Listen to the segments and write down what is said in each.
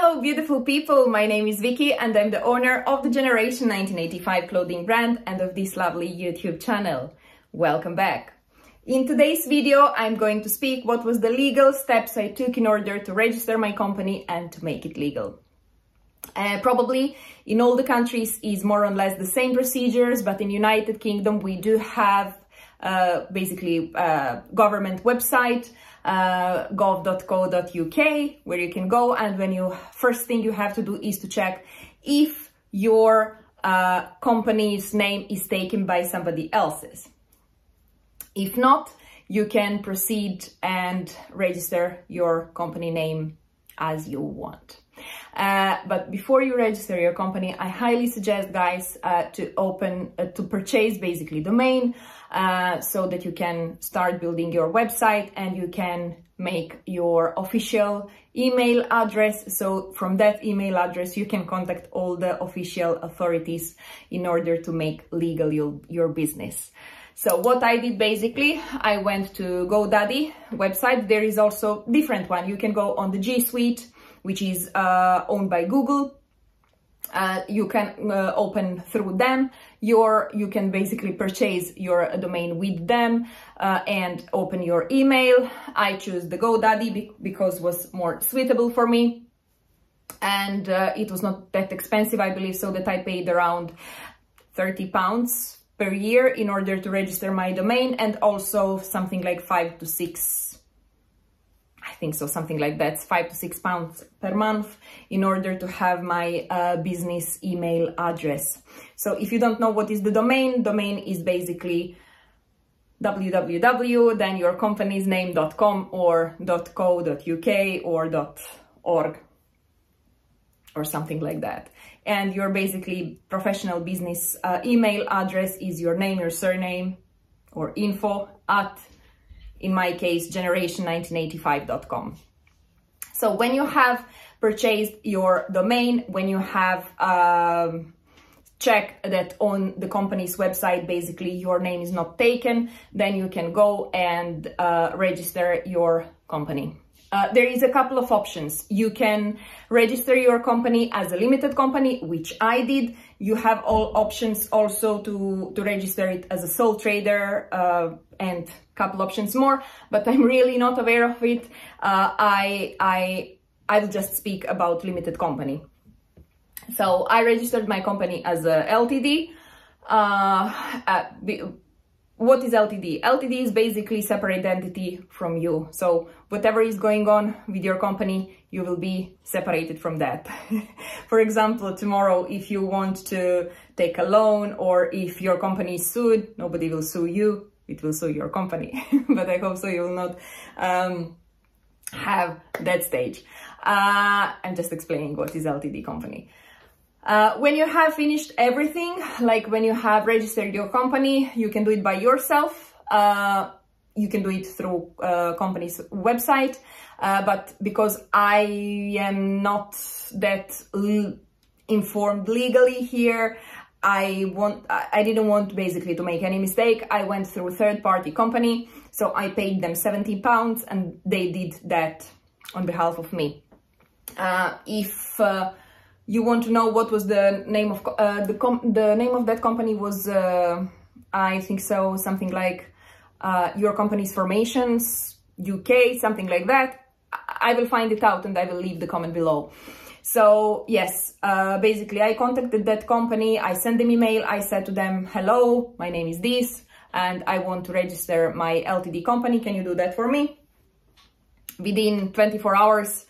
Hello, beautiful people. My name is Vicky and I'm the owner of the Generation 1985 clothing brand and of this lovely YouTube channel. Welcome back. In today's video, I'm going to speak what was the legal steps I took in order to register my company and to make it legal. Probably in all the countries is more or less the same procedures, but in United Kingdom we do have basically government website, gov.co.uk, where you can go, and first thing you have to do is to check if your company's name is taken by somebody else's. If not, you can proceed and register your company name as you want. But before you register your company, I highly suggest, guys, to purchase basically domain, so that you can start building your website and you can make your official email address. So from that email address, you can contact all the official authorities in order to make legal your business. So what I did basically, I went to GoDaddy website. There is also different one. You can go on the G Suite, which is owned by Google. You can open through them. You can basically purchase your domain with them and open your email. I choose the GoDaddy because it was more suitable for me, and it was not that expensive, I believe, so that I paid around £30 per year in order to register my domain, and also something like £5 to £6, I think so, something like that, £5 to £6 per month in order to have my business email address. So if you don't know what is the domain is basically www, then your company's name.com or .co.uk or .org or something like that. And your basically professional business email address is your name, your surname, or info at, in my case, generation1985.com. So when you have purchased your domain, when you have checked that on the company's website, basically your name is not taken, then you can go and register your company. There is a couple of options. You can register your company as a limited company, which I did. You have all options also to register it as a sole trader and a couple options more, but I'm really not aware of it. I'll just speak about limited company. So I registered my company as a LTD. What is LTD? LTD is basically separate entity from you. So whatever is going on with your company, you will be separated from that. For example, tomorrow, if you want to take a loan or if your company is sued, nobody will sue you, it will sue your company. But I hope so you will not have that stage. I'm just explaining what is LTD company. When you have finished everything, like when you have registered your company, you can do it by yourself. You can do it through company's website. But because I am not that informed legally here, I didn't want basically to make any mistake. I went through a third-party company, so I paid them £70 and they did that on behalf of me. If you want to know what was the name of the name of that company was, I think so, something like Your Company's Formations UK, something like that. I will find it out and I will leave the comment below. So yes, basically I contacted that company, I sent them email, I said to them, hello, my name is this, and I want to register my LTD company, can you do that for me? Within 24 hours,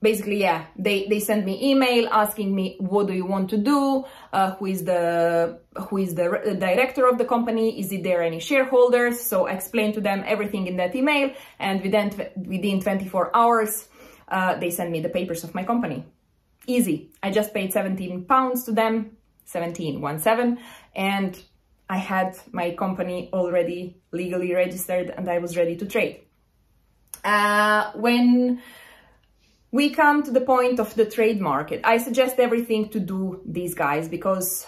basically, yeah, they sent me email asking me, what do you want to do? Who is the director of the company? Is there any shareholders? So I explained to them everything in that email, and within 24 hours, they sent me the papers of my company. Easy. I just paid £17 to them, 17, and I had my company already legally registered and I was ready to trade. When we come to the point of the trade market, I suggest everything to do these, guys, because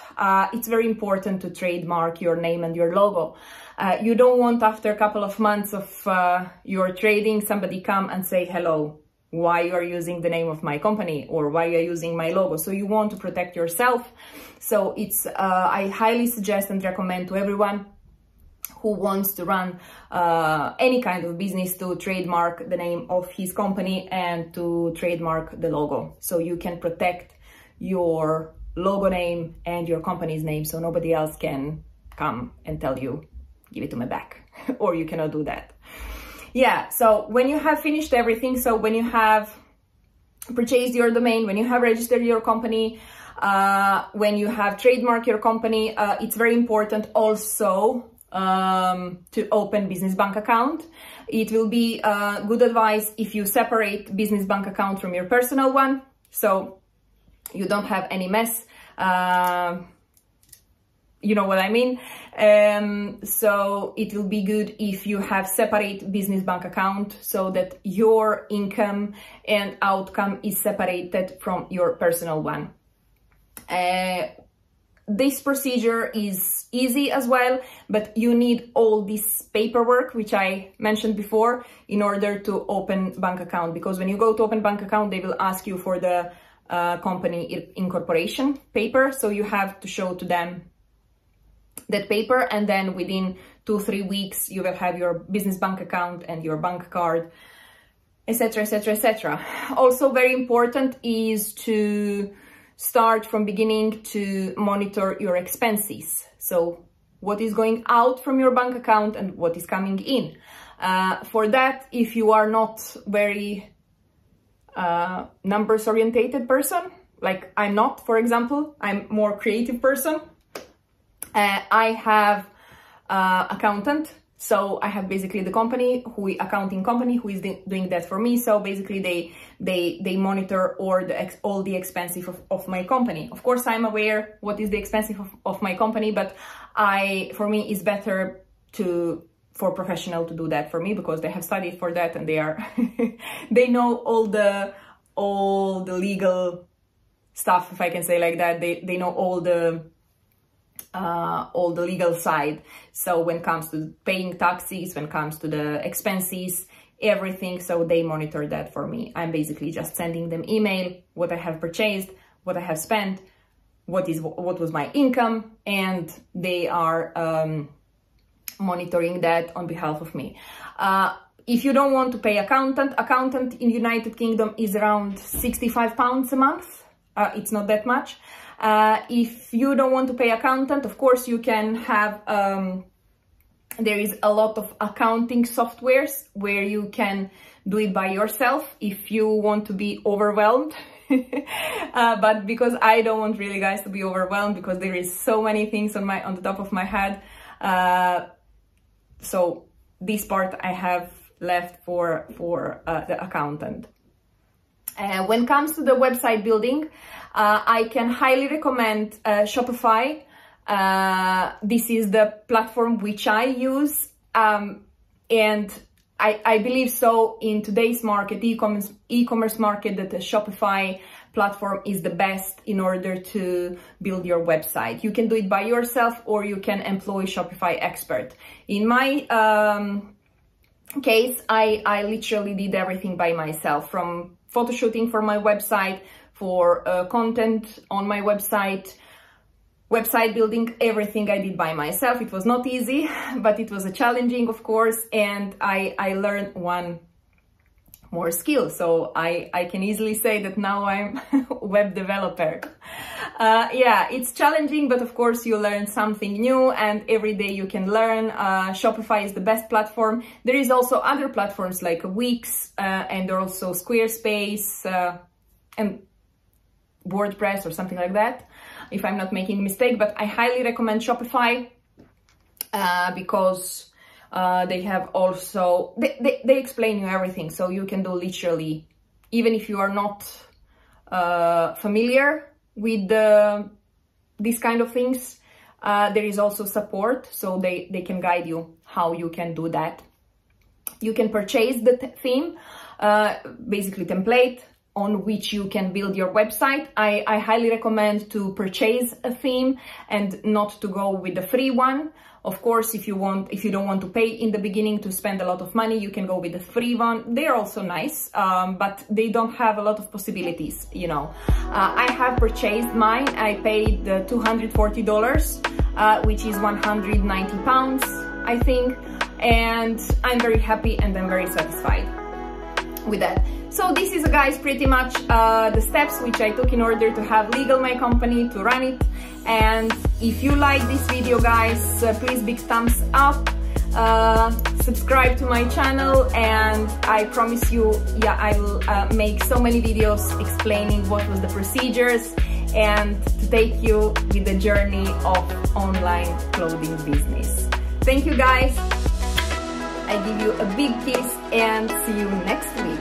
it's very important to trademark your name and your logo. You don't want after a couple of months of your trading somebody come and say, hello, why you are using the name of my company or why you are using my logo. So you want to protect yourself. So it's, I highly suggest and recommend to everyone who wants to run any kind of business to trademark the name of his company and to trademark the logo. So you can protect your logo name and your company's name, so nobody else can come and tell you, give it to me back, or you cannot do that. Yeah, so when you have finished everything, so when you have purchased your domain, when you have registered your company, when you have trademarked your company, it's very important also to open business bank account. It will be good advice if you separate business bank account from your personal one, so you don't have any mess. You know what I mean? So it will be good if you have separate business bank account so that your income and outcome is separated from your personal one. This procedure is easy as well, but you need all this paperwork, which I mentioned before, in order to open bank account. Because when you go to open bank account, they will ask you for the company incorporation paper. So you have to show to them that paper, and then within 2-3 weeks, you will have your business bank account and your bank card, etc., etc., etc. Also very important is to start from beginning to monitor your expenses. So what is going out from your bank account and what is coming in. For that, if you are not very numbers orientated person, like I'm not, for example, I'm more creative person. I have accountant, so I have basically the company, accounting company, who is doing that for me. So basically they monitor all the expenses of my company. Of course, I'm aware what is the expenses of my company, but for me it's better for professional to do that for me, because they have studied for that and they are they know all the legal stuff, if I can say like that. They know all the legal side. So when it comes to paying taxes, when it comes to the expenses, everything, so they monitor that for me. I'm basically just sending them email, what I have purchased, what I have spent, what was my income, and they are monitoring that on behalf of me. If you don't want to pay accountant in United Kingdom is around £65 a month. It's not that much. If you don't want to pay accountant, of course you can have, there is a lot of accounting softwares where you can do it by yourself if you want to be overwhelmed. But because I don't want really guys to be overwhelmed, because there is so many things on the top of my head. So this part I have left for the accountant. When it comes to the website building, I can highly recommend Shopify. This is the platform which I use, and I believe so in today's market, e-commerce market, that the Shopify platform is the best in order to build your website. You can do it by yourself, or you can employ Shopify expert. In my case, I literally did everything by myself, from photo shooting for my website, for content on my website building, everything I did by myself. It was not easy, but it was a challenging, of course, and I learned one more skill. So I can easily say that now I'm a web developer. Yeah, it's challenging, but of course you learn something new, and every day you can learn. Shopify is the best platform. There is also other platforms like Wix, and also Squarespace, and WordPress or something like that, if I'm not making a mistake. But I highly recommend Shopify, because they have also, they explain you everything, so you can do literally, even if you are not familiar with these kind of things, there is also support, so they can guide you how you can do that. You can purchase the theme, basically template on which you can build your website. I highly recommend to purchase a theme and not to go with the free one. Of course, if you don't want to pay in the beginning to spend a lot of money, you can go with the free one. They're also nice, but they don't have a lot of possibilities, you know. I have purchased mine. I paid $240, which is 190 pounds, I think. And I'm very happy and I'm very satisfied with that. So this is, guys, pretty much the steps which I took in order to have legal my company, to run it. And if you like this video, guys, please big thumbs up, subscribe to my channel, and I promise you, yeah, I will make so many videos explaining what was the procedures and to take you with the journey of online clothing business. Thank you, guys. I give you a big kiss and see you next week.